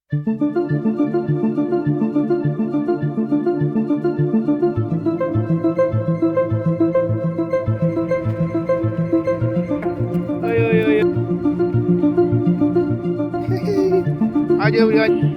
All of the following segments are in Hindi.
ओए ओए ओए आ जाओ यार।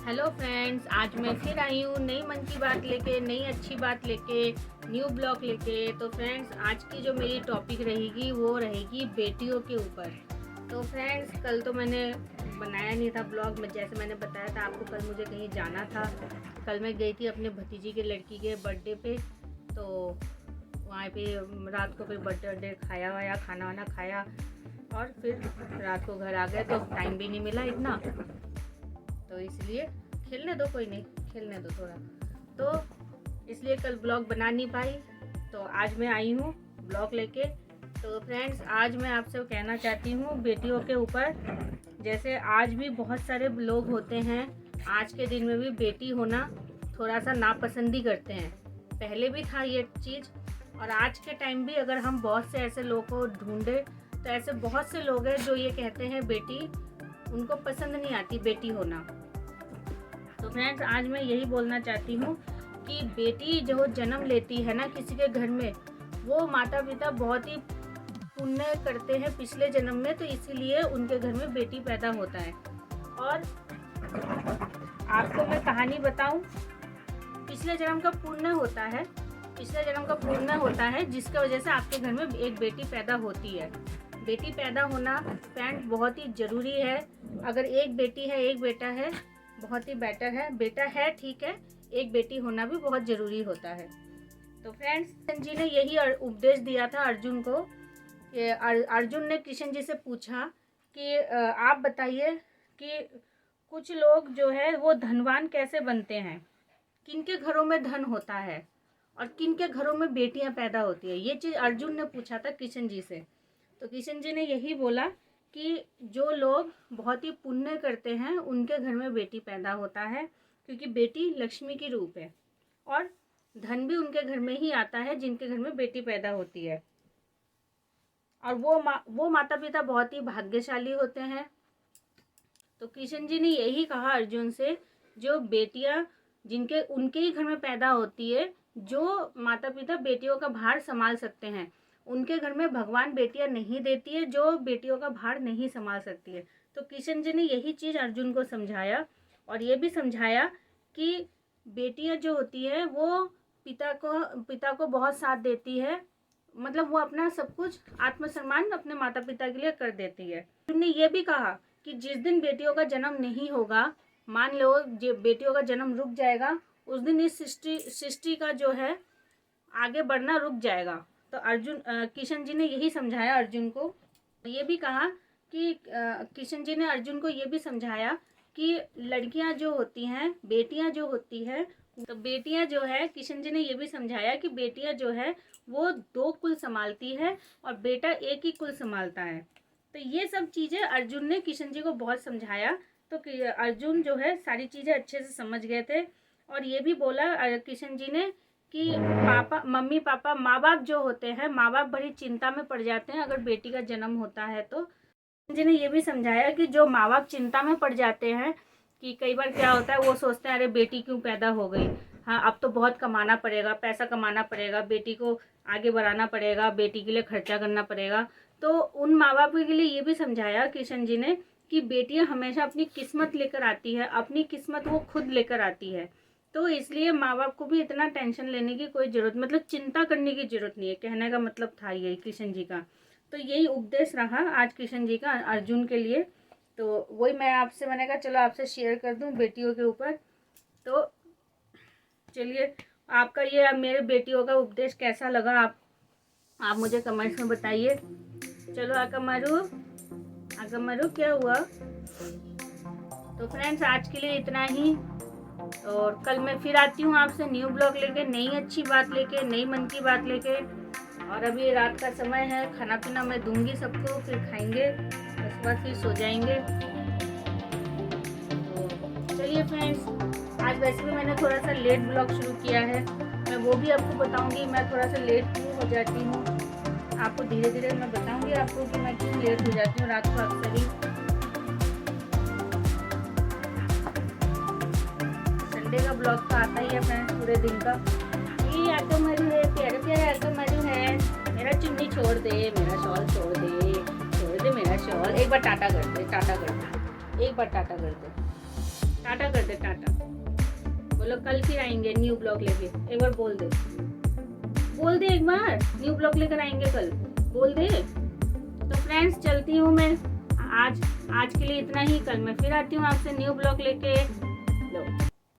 हेलो फ्रेंड्स, आज मैं फिर आई हूँ नई मन की बात लेके, नई अच्छी बात लेके, न्यू ब्लॉग लेके। तो फ्रेंड्स, आज की जो मेरी टॉपिक रहेगी वो रहेगी बेटियों के ऊपर। तो फ्रेंड्स, कल तो मैंने बनाया नहीं था ब्लॉग में, जैसे मैंने बताया था आपको, कल मुझे कहीं जाना था। कल मैं गई थी अपने भतीजी के लड़की के बर्थडे पे, तो वहाँ पे रात को फिर बर्थडे खाया वाया, खाना वाना खाया और फिर रात को घर आ गए, तो टाइम भी नहीं मिला इतना, तो इसलिए खेलने दो, कोई नहीं, खेलने दो थोड़ा, तो इसलिए कल ब्लॉग बना नहीं पाई। तो आज मैं आई हूँ ब्लॉग लेके। तो फ्रेंड्स, आज मैं आपसे कहना चाहती हूँ बेटियों के ऊपर। जैसे आज भी बहुत सारे लोग होते हैं, आज के दिन में भी बेटी होना थोड़ा सा नापसंदी करते हैं। पहले भी था ये चीज़, और आज के टाइम भी अगर हम बहुत से ऐसे लोगों को ढूंढे तो ऐसे बहुत से लोग हैं जो ये कहते हैं बेटी, उनको पसंद नहीं आती बेटी होना। तो फ्रेंड्स, आज मैं यही बोलना चाहती हूँ कि बेटी जो जन्म लेती है ना किसी के घर में, वो माता पिता बहुत ही पुण्य करते हैं पिछले जन्म में, तो इसीलिए उनके घर में बेटी पैदा होता है। और आपको मैं कहानी बताऊं, पिछले जन्म का पुण्य होता है, पिछले जन्म का पुण्य होता है जिसकी वजह से आपके घर में एक बेटी पैदा होती है। बेटी पैदा होना फ्रेंड बहुत ही ज़रूरी है। अगर एक बेटी है एक बेटा है, बहुत ही बेटर है। बेटा है ठीक है, एक बेटी होना भी बहुत ज़रूरी होता है। तो फ्रेंड्स, कृष्ण जी ने यही उपदेश दिया था अर्जुन को। अर्जुन ने कृष्ण जी से पूछा कि आप बताइए कि कुछ लोग जो है वो धनवान कैसे बनते हैं, किनके घरों में धन होता है और किनके घरों में बेटियां पैदा होती है। ये चीज़ अर्जुन ने पूछा था कृष्ण जी से। तो कृष्ण जी ने यही बोला कि जो लोग बहुत ही पुण्य करते हैं उनके घर में बेटी पैदा होता है, क्योंकि बेटी लक्ष्मी की रूप है और धन भी उनके घर में ही आता है जिनके घर में बेटी पैदा होती है। और वो माता पिता बहुत ही भाग्यशाली होते हैं। तो कृष्ण जी ने यही कहा अर्जुन से, जो बेटियां जिनके उनके ही घर में पैदा होती है, जो माता पिता बेटियों का भार संभाल सकते हैं, उनके घर में भगवान बेटियां नहीं देती है जो बेटियों का भार नहीं संभाल सकती है। तो कृष्ण जी ने यही चीज़ अर्जुन को समझाया, और ये भी समझाया कि बेटियां जो होती है वो पिता को बहुत साथ देती है, मतलब वो अपना सब कुछ आत्मसम्मान अपने माता पिता के लिए कर देती है। उन्होंने ये भी कहा कि जिस दिन बेटियों का जन्म नहीं होगा, मान लो बेटियों का जन्म रुक जाएगा, उस दिन इस सृष्टि का जो है आगे बढ़ना रुक जाएगा। तो कृष्ण जी ने यही समझाया अर्जुन को। ये भी कहा कि कृष्ण जी ने अर्जुन को ये भी समझाया कि लड़कियां जो होती हैं, बेटियां जो होती है, तो बेटियां जो है, कृष्ण जी ने ये भी समझाया कि बेटियां जो है वो दो कुल संभालती है और बेटा एक ही कुल संभालता है। तो ये सब चीज़ें अर्जुन ने कृष्ण जी को बहुत समझाया। तो अर्जुन जो है सारी चीज़ें अच्छे से समझ गए थे। और ये भी बोला कृष्ण जी ने कि पापा मम्मी पापा माँ बाप जो होते हैं, माँ बाप बड़ी चिंता में पड़ जाते हैं अगर बेटी का जन्म होता है। तो जी ने ये भी समझाया कि जो माँ बाप चिंता में पड़ जाते हैं, कि कई बार क्या होता है, वो सोचते हैं अरे बेटी क्यों पैदा हो गई, हाँ अब तो बहुत कमाना पड़ेगा, पैसा कमाना पड़ेगा, बेटी को आगे बढ़ाना पड़ेगा, बेटी के लिए खर्चा करना पड़ेगा। तो उन माँ बाप के लिए ये भी समझाया कृष्ण जी ने कि बेटियां हमेशा अपनी किस्मत लेकर आती है, अपनी किस्मत वो खुद लेकर आती है। तो इसलिए माँ बाप को भी इतना टेंशन लेने की कोई ज़रूरत, मतलब चिंता करने की ज़रूरत नहीं है, कहने का मतलब था यही कृष्ण जी का। तो यही उपदेश रहा आज कृष्ण जी का अर्जुन के लिए। तो वही मैंने कहा चलो आपसे शेयर कर दूं बेटियों के ऊपर। तो चलिए आपका ये मेरे बेटियों का उपदेश कैसा लगा, आप मुझे कमेंट्स में बताइए। चलो आकमारू क्या हुआ। तो फ्रेंड्स आज के लिए इतना ही, और कल मैं फिर आती हूँ आपसे न्यू ब्लॉग लेके, नई अच्छी बात लेके, नई मन की बात लेके। और अभी रात का समय है, खाना पीना मैं दूंगी सबको, फिर खाएंगे, उसके बाद फिर सो जाएंगे। तो चलिए फ्रेंड्स, आज वैसे भी मैंने थोड़ा सा लेट ब्लॉग शुरू किया है, मैं वो भी आपको बताऊंगी मैं थोड़ा सा लेट क्यों हो जाती हूँ। आपको धीरे धीरे मैं बताऊंगी आपको कि मैं क्यों लेट हो जाती हूँ रात को अक्सर ही। संडे का ब्लॉग तो आता ही है फ्रेंड्स पूरे दिन का। ये आकमारू है, प्यारे प्यारे आकमारू है। मेरा चुन्नी छोड़ दे, मेरा शॉल छोड़ दे मेरा शॉल। एक बार टाटा कर दे, एक बार टाटा कर दे, टाटा। बोलो कल फिर आएंगे न्यू ब्लॉग लेके, एक बार बोल दे एक बार, न्यू ब्लॉग लेकर आएंगे कल, बोल दे। तो फ्रेंड्स चलती हूँ मैं, आज के लिए इतना ही। कल मैं फिर आती हूँ आपसे न्यू ब्लॉग लेके। लो